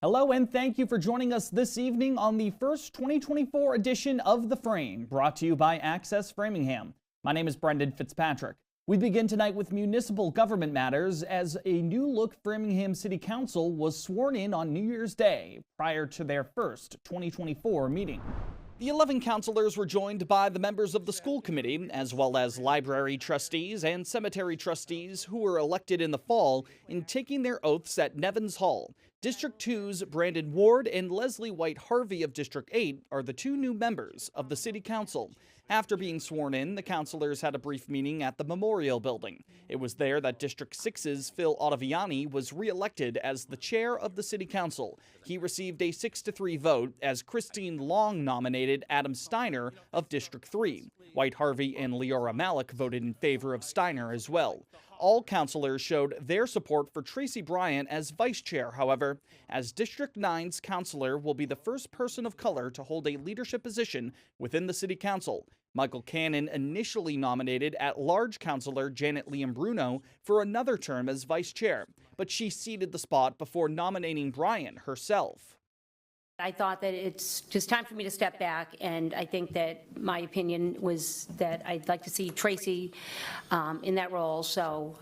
Hello and thank you for joining us this evening on the first 2024 edition of The Frame, brought to you by Access Framingham. My name is Brendan Fitzpatrick. We begin tonight with municipal government matters as a new-look Framingham City Council was sworn in on New Year's Day prior to their first 2024 meeting. The 11 councilors were joined by the members of the school committee, as well as library trustees and cemetery trustees who were elected in the fall in taking their oaths at Nevins Hall. District 2's Brandon Ward and Leslie White Harvey of District 8 are the two new members of the City Council. After being sworn in, the councilors had a brief meeting at the Memorial Building. It was there that District 6's Phil Ottaviani was re-elected as the chair of the City Council. He received a 6-3 vote as Christine Long nominated Adam Steiner of District 3. White Harvey and Leora Malik voted in favor of Steiner as well. All councilors showed their support for Tracy Bryant as vice chair, however, as District 9's councilor will be the first person of color to hold a leadership position within the City Council. Michael Cannon initially nominated at-large councilor Janet Liam-Bruno for another term as vice chair, but she ceded the spot before nominating Bryant herself. I thought that it's just time for me to step back, and I think that my opinion was that I'd like to see Tracy in that role. So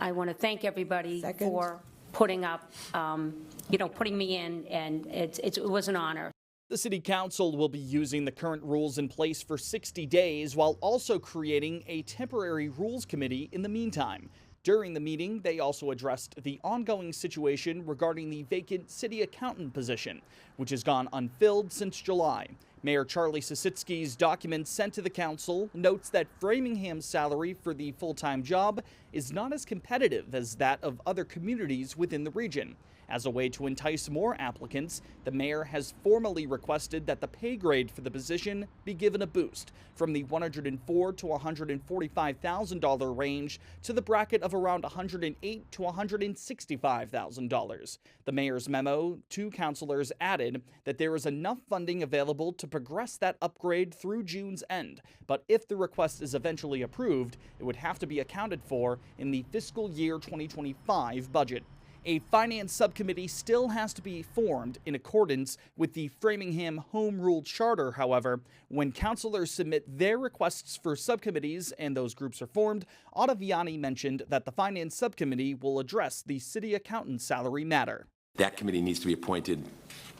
I want to thank everybody for putting up, putting me in, and it was an honor. The City Council will be using the current rules in place for 60 days while also creating a temporary rules committee in the meantime. During the meeting, they also addressed the ongoing situation regarding the vacant city accountant position, which has gone unfilled since July. Mayor Charlie Sositsky's document sent to the council notes that Framingham's salary for the full-time job is not as competitive as that of other communities within the region. As a way to entice more applicants, the mayor has formally requested that the pay grade for the position be given a boost from the $104,000 to $145,000 range to the bracket of around $108,000 to $165,000. The mayor's memo to councilors added that there is enough funding available to progress that upgrade through June's end, but if the request is eventually approved, it would have to be accounted for in the fiscal year 2025 budget. A finance subcommittee still has to be formed in accordance with the Framingham Home Rule Charter. However, when councilors submit their requests for subcommittees and those groups are formed, Ottaviani mentioned that the finance subcommittee will address the city accountant's salary matter. That committee needs to be appointed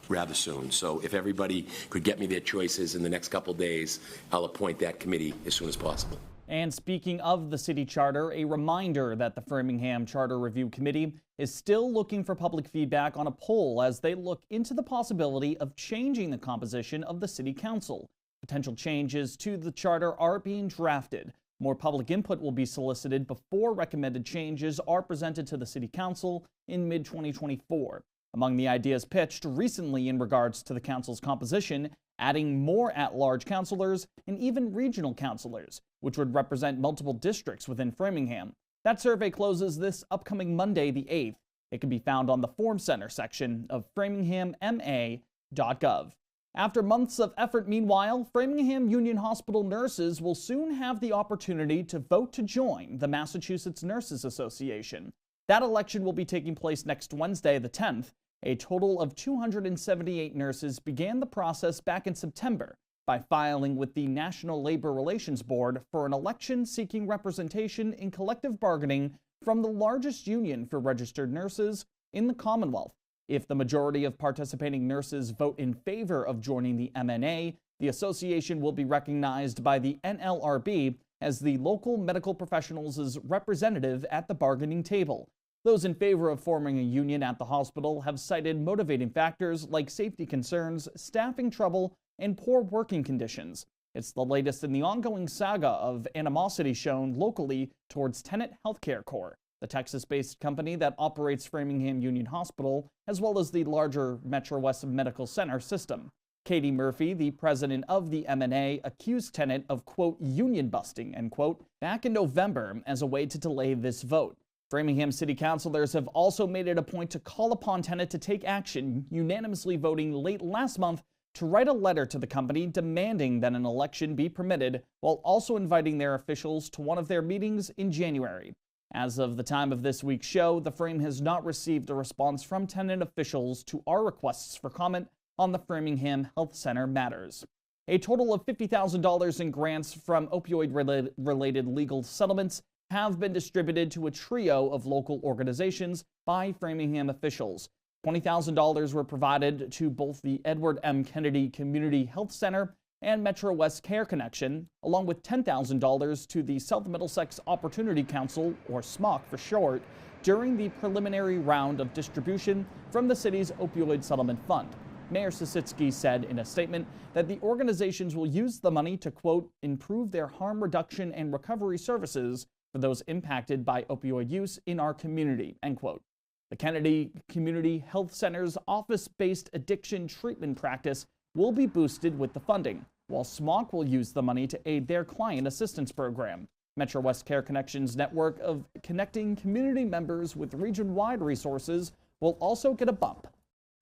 rather soon. So if everybody could get me their choices in the next couple days, I'll appoint that committee as soon as possible. And speaking of the city charter, a reminder that the Framingham Charter Review Committee is still looking for public feedback on a poll as they look into the possibility of changing the composition of the city council. Potential changes to the charter are being drafted. More public input will be solicited before recommended changes are presented to the city council in mid-2024. Among the ideas pitched recently in regards to the council's composition, adding more at-large councilors and even regional councilors, which would represent multiple districts within Framingham. That survey closes this upcoming Monday, the 8th. It can be found on the Form Center section of framinghamma.gov. After months of effort, meanwhile, Framingham Union Hospital nurses will soon have the opportunity to vote to join the Massachusetts Nurses Association. That election will be taking place next Wednesday, the 10th. A total of 278 nurses began the process back in September by filing with the National Labor Relations Board for an election seeking representation in collective bargaining from the largest union for registered nurses in the Commonwealth. If the majority of participating nurses vote in favor of joining the MNA, the association will be recognized by the NLRB as the local medical professionals' representative at the bargaining table. Those in favor of forming a union at the hospital have cited motivating factors like safety concerns, staffing trouble, and poor working conditions. It's the latest in the ongoing saga of animosity shown locally towards Tenet Healthcare Corp., the Texas-based company that operates Framingham Union Hospital, as well as the larger Metro West Medical Center system. Katie Murphy, the president of the MNA, accused Tenet of, quote, union busting, end quote, back in November as a way to delay this vote. Framingham City Councilors have also made it a point to call upon Tenet to take action, unanimously voting late last month to write a letter to the company demanding that an election be permitted, while also inviting their officials to one of their meetings in January. As of the time of this week's show, the Frame has not received a response from tenant officials to our requests for comment on the Framingham Health Center matters. A total of $50,000 in grants from opioid-related legal settlements have been distributed to a trio of local organizations by Framingham officials. $20,000 were provided to both the Edward M. Kennedy Community Health Center and Metro West Care Connection, along with $10,000 to the South Middlesex Opportunity Council, or SMOC for short, during the preliminary round of distribution from the city's opioid settlement fund. Mayor Sisitsky said in a statement that the organizations will use the money to, quote, improve their harm reduction and recovery services for those impacted by opioid use in our community, end quote. The Kennedy Community Health Center's office-based addiction treatment practice will be boosted with the funding, while SMOC will use the money to aid their client assistance program. Metro West Care Connection's network of connecting community members with region-wide resources will also get a bump.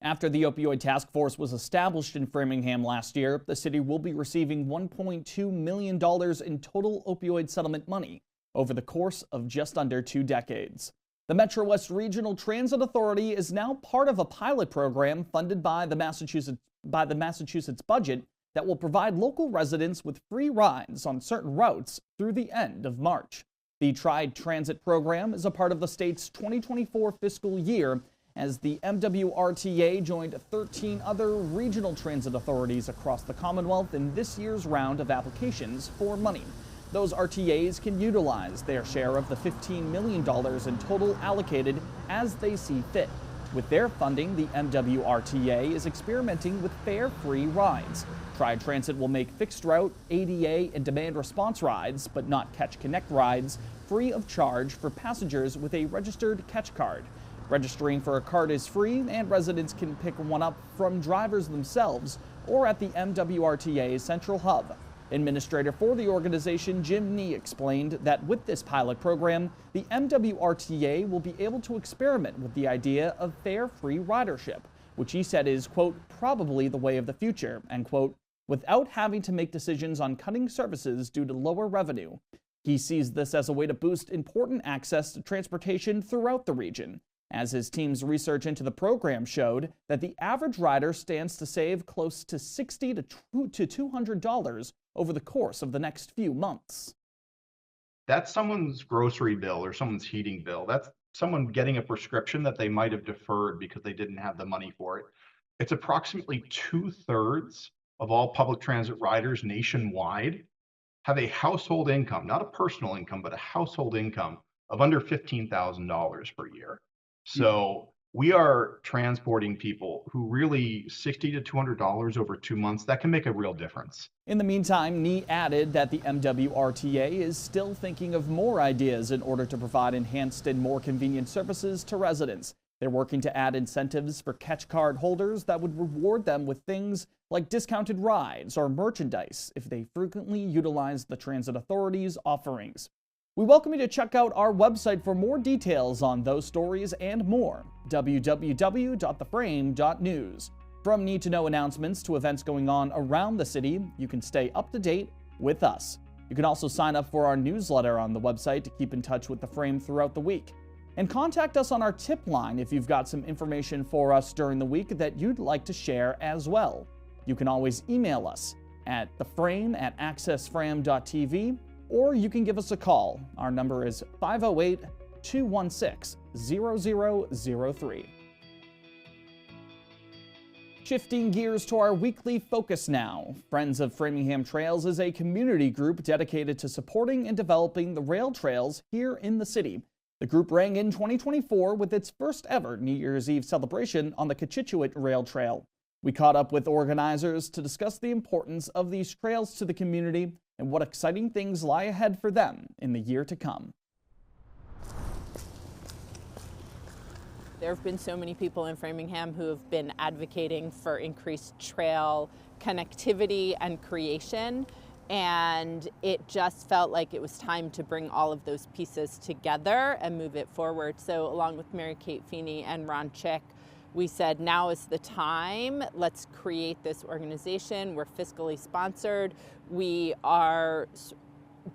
After the opioid task force was established in Framingham last year, the city will be receiving $1.2 million in total opioid settlement money over the course of just under 2 decades. The Metro West Regional Transit Authority is now part of a pilot program funded by the Massachusetts budget that will provide local residents with free rides on certain routes through the end of March. The Tried Transit program is a part of the state's 2024 fiscal year, as the MWRTA joined 13 other regional transit authorities across the Commonwealth in this year's round of applications for money. Those RTAs can utilize their share of the $15 million in total allocated as they see fit. With their funding, the MWRTA is experimenting with fare-free rides. Tried Transit will make fixed route, ADA, and demand response rides, but not Catch Connect rides, free of charge for passengers with a registered Catch card. Registering for a card is free, and residents can pick one up from drivers themselves or at the MWRTA Central Hub. Administrator for the organization, Jim Nee, explained that with this pilot program, the MWRTA will be able to experiment with the idea of fare-free ridership, which he said is, quote, probably the way of the future, end quote, without having to make decisions on cutting services due to lower revenue. He sees this as a way to boost important access to transportation throughout the region, as his team's research into the program showed that the average rider stands to save close to $60 to $200 over the course of the next few months. That's someone's grocery bill or someone's heating bill. That's someone getting a prescription that they might have deferred because they didn't have the money for it. It's approximately 2/3 of all public transit riders nationwide have a household income, not a personal income, but a household income of under $15,000 per year. So we are transporting people who really $60 to $200 over 2 months, that can make a real difference. In the meantime, Nee added that the MWRTA is still thinking of more ideas in order to provide enhanced and more convenient services to residents. They're working to add incentives for Catch card holders that would reward them with things like discounted rides or merchandise if they frequently utilize the transit authority's offerings. We welcome you to check out our website for more details on those stories and more, www.theframe.news. From need-to-know announcements to events going on around the city, you can stay up to date with us. You can also sign up for our newsletter on the website to keep in touch with The Frame throughout the week. And contact us on our tip line if you've got some information for us during the week that you'd like to share as well. You can always email us at theframe@accessfram.tv, or you can give us a call. Our number is 508-216-0003. Shifting gears to our weekly focus now. Friends of Framingham Trails is a community group dedicated to supporting and developing the rail trails here in the city. The group rang in 2024 with its first ever New Year's Eve celebration on the Cochituate Rail Trail. We caught up with organizers to discuss the importance of these trails to the community and what exciting things lie ahead for them in the year to come. There have been so many people in Framingham who have been advocating for increased trail connectivity and creation, and it just felt like it was time to bring all of those pieces together and move it forward. So along with Mary Kate Feeney and Ron Chick, we said, now is the time. Let's create this organization. We're fiscally sponsored. We are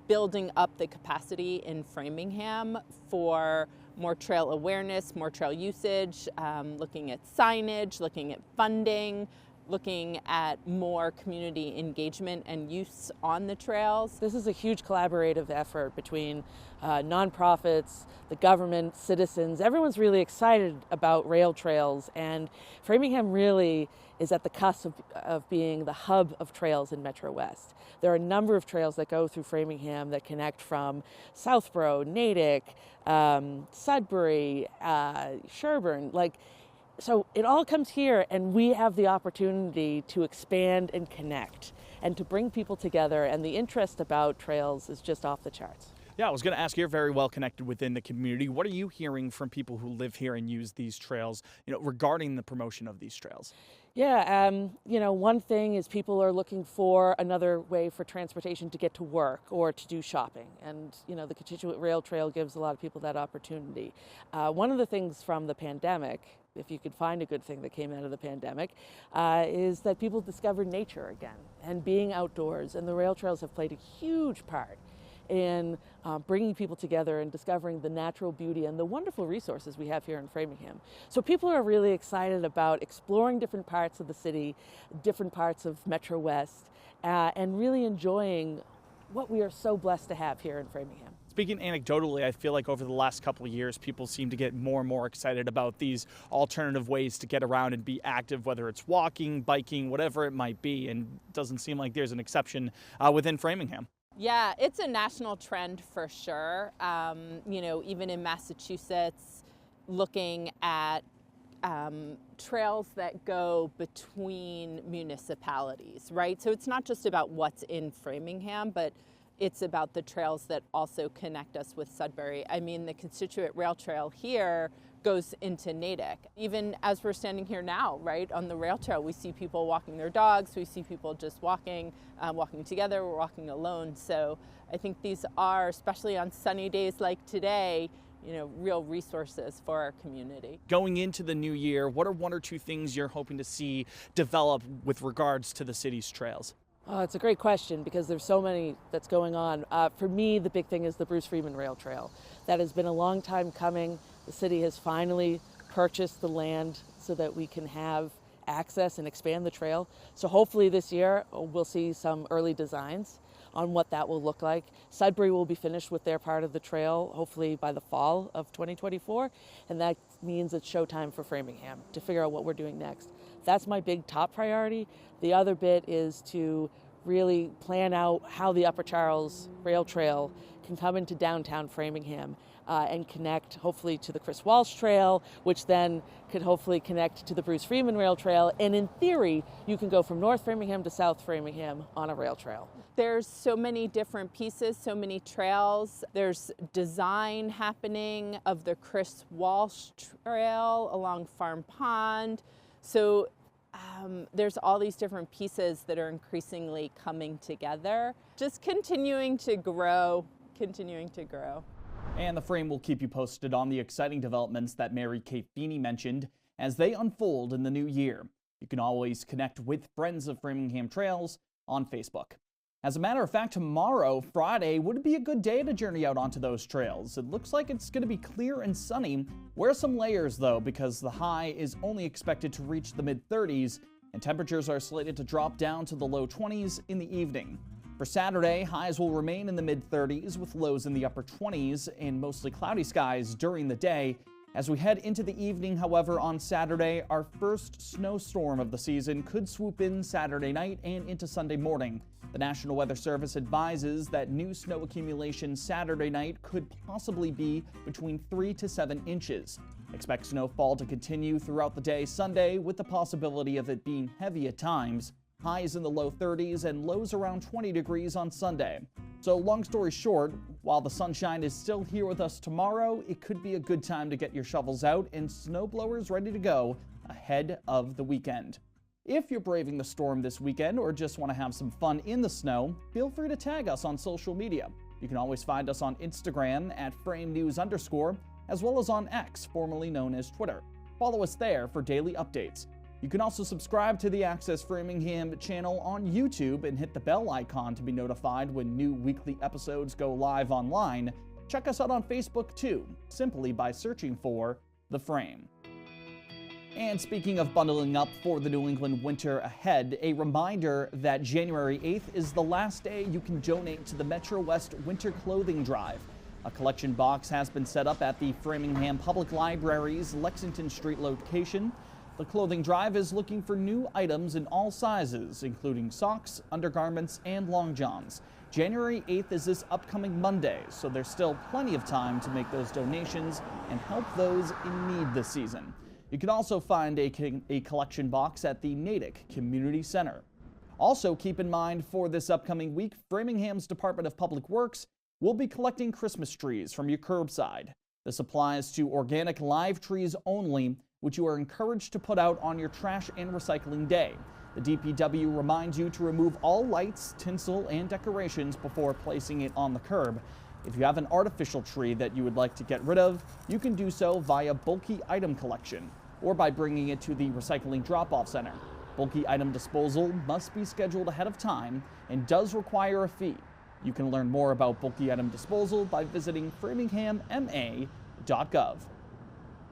building up the capacity in Framingham for more trail awareness, more trail usage, looking at signage, looking at funding, looking at more community engagement and use on the trails. This is a huge collaborative effort between nonprofits, the government, citizens. Everyone's really excited about rail trails, and Framingham really is at the cusp of being the hub of trails in Metro West. There are a number of trails that go through Framingham that connect from Southborough, Natick, Sudbury, Sherburne, so it all comes here, and we have the opportunity to expand and connect and to bring people together, and the interest about trails is just off the charts. Yeah, I was going to ask, you're very well connected within the community. What are you hearing from people who live here and use these trails, regarding the promotion of these trails? Yeah, one thing is people are looking for another way for transportation to get to work or to do shopping. And, the Constituent Rail Trail gives a lot of people that opportunity. One of the things from the pandemic, if you could find a good thing that came out of the pandemic, is that people discovered nature again and being outdoors. And the rail trails have played a huge part in bringing people together and discovering the natural beauty and the wonderful resources we have here in Framingham. So people are really excited about exploring different parts of the city, different parts of Metro West, and really enjoying what we are so blessed to have here in Framingham. Speaking anecdotally, I feel like over the last couple of years, people seem to get more and more excited about these alternative ways to get around and be active, whether it's walking, biking, whatever it might be, and it doesn't seem like there's an exception within Framingham. Yeah, it's a national trend for sure. Even in Massachusetts, looking at trails that go between municipalities, right? So it's not just about what's in Framingham, but it's about the trails that also connect us with Sudbury. I mean, the Constituent Rail Trail here goes into Natick. Even as we're standing here now, right, on the rail trail, we see people walking their dogs, we see people just walking together, we're walking alone. So I think these are, especially on sunny days like today, real resources for our community. Going into the new year, what are one or two things you're hoping to see develop with regards to the city's trails? Oh, it's a great question because there's so many that's going on. For me, the big thing is the Bruce Freeman Rail Trail. That has been a long time coming. The city has finally purchased the land so that we can have access and expand the trail. So hopefully this year we'll see some early designs on what that will look like. Sudbury will be finished with their part of the trail, hopefully by the fall of 2024, and that means it's showtime for Framingham to figure out what we're doing next. That's my big top priority. The other bit is to really plan out how the Upper Charles Rail Trail can come into downtown Framingham and connect hopefully to the Chris Walsh Trail, which then could hopefully connect to the Bruce Freeman Rail Trail. And in theory, you can go from North Framingham to South Framingham on a rail trail. There's so many different pieces, so many trails. There's design happening of the Chris Walsh Trail along Farm Pond. So there's all these different pieces that are increasingly coming together. Just continuing to grow. And the Frame will keep you posted on the exciting developments that Mary Kate Feeney mentioned as they unfold in the new year. You can always connect with Friends of Framingham Trails on Facebook. As a matter of fact, tomorrow, Friday, would be a good day to journey out onto those trails. It looks like it's going to be clear and sunny. Wear some layers, though, because the high is only expected to reach the mid-30s, and temperatures are slated to drop down to the low 20s in the evening. For Saturday, highs will remain in the mid-30s with lows in the upper 20s and mostly cloudy skies during the day. As we head into the evening, however, on Saturday, our first snowstorm of the season could swoop in Saturday night and into Sunday morning. The National Weather Service advises that new snow accumulation Saturday night could possibly be between 3 to 7 inches. Expect snowfall to continue throughout the day Sunday, with the possibility of it being heavy at times. Highs in the low 30s and lows around 20 degrees on Sunday. So long story short, while the sunshine is still here with us tomorrow, it could be a good time to get your shovels out and snowblowers ready to go ahead of the weekend. If you're braving the storm this weekend or just want to have some fun in the snow, feel free to tag us on social media. You can always find us on Instagram at @FrameNews_, as well as on X, formerly known as Twitter. Follow us there for daily updates. You can also subscribe to the Access Framingham channel on YouTube and hit the bell icon to be notified when new weekly episodes go live online. Check us out on Facebook too, simply by searching for The Frame. And speaking of bundling up for the New England winter ahead, a reminder that January 8th is the last day you can donate to the Metro West Winter Clothing Drive. A collection box has been set up at the Framingham Public Library's Lexington Street location. The clothing drive is looking for new items in all sizes, including socks, undergarments, and long johns. January 8th is this upcoming Monday, so there's still plenty of time to make those donations and help those in need this season. You can also find a collection box at the Natick Community Center. Also keep in mind for this upcoming week, Framingham's Department of Public Works will be collecting Christmas trees from your curbside. This applies to organic live trees only, which you are encouraged to put out on your trash and recycling day. The DPW reminds you to remove all lights, tinsel, and decorations before placing it on the curb. If you have an artificial tree that you would like to get rid of, you can do so via bulky item collection or by bringing it to the recycling drop-off center. Bulky item disposal must be scheduled ahead of time and does require a fee. You can learn more about bulky item disposal by visiting framinghamma.gov.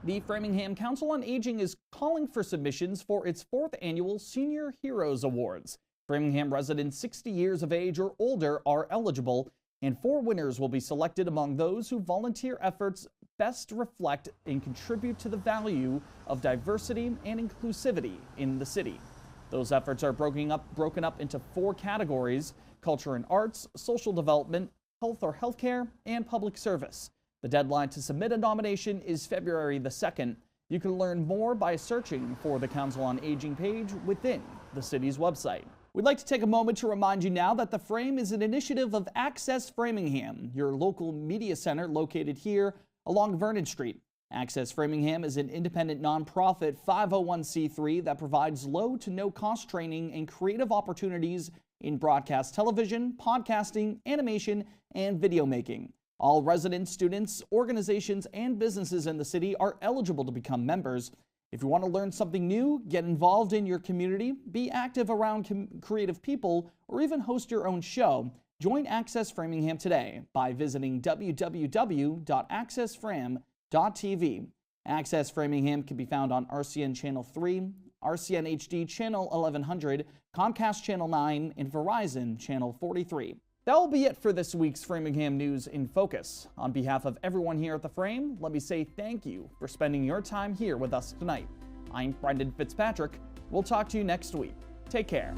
The Framingham Council on Aging is calling for submissions for its 4th annual Senior Heroes Awards. Framingham residents 60 years of age or older are eligible, and 4 winners will be selected among those whose volunteer efforts best reflect and contribute to the value of diversity and inclusivity in the city. Those efforts are broken up into 4 categories: culture and arts, social development, health or healthcare, and public service. The deadline to submit a nomination is February the 2nd. You can learn more by searching for the Council on Aging page within the city's website. We'd like to take a moment to remind you now that The Frame is an initiative of Access Framingham, your local media center located here along Vernon Street. Access Framingham is an independent nonprofit 501c3 that provides low to no cost training and creative opportunities in broadcast television, podcasting, animation, and video making. All residents, students, organizations, and businesses in the city are eligible to become members. If you want to learn something new, get involved in your community, be active around creative people, or even host your own show, join Access Framingham today by visiting www.accessfram.tv. Access Framingham can be found on RCN Channel 3, RCN HD Channel 1100, Comcast Channel 9, and Verizon Channel 43. That will be it for this week's Framingham News in Focus. On behalf of everyone here at The Frame, let me say thank you for spending your time here with us tonight. I'm Brendan Fitzpatrick. We'll talk to you next week. Take care.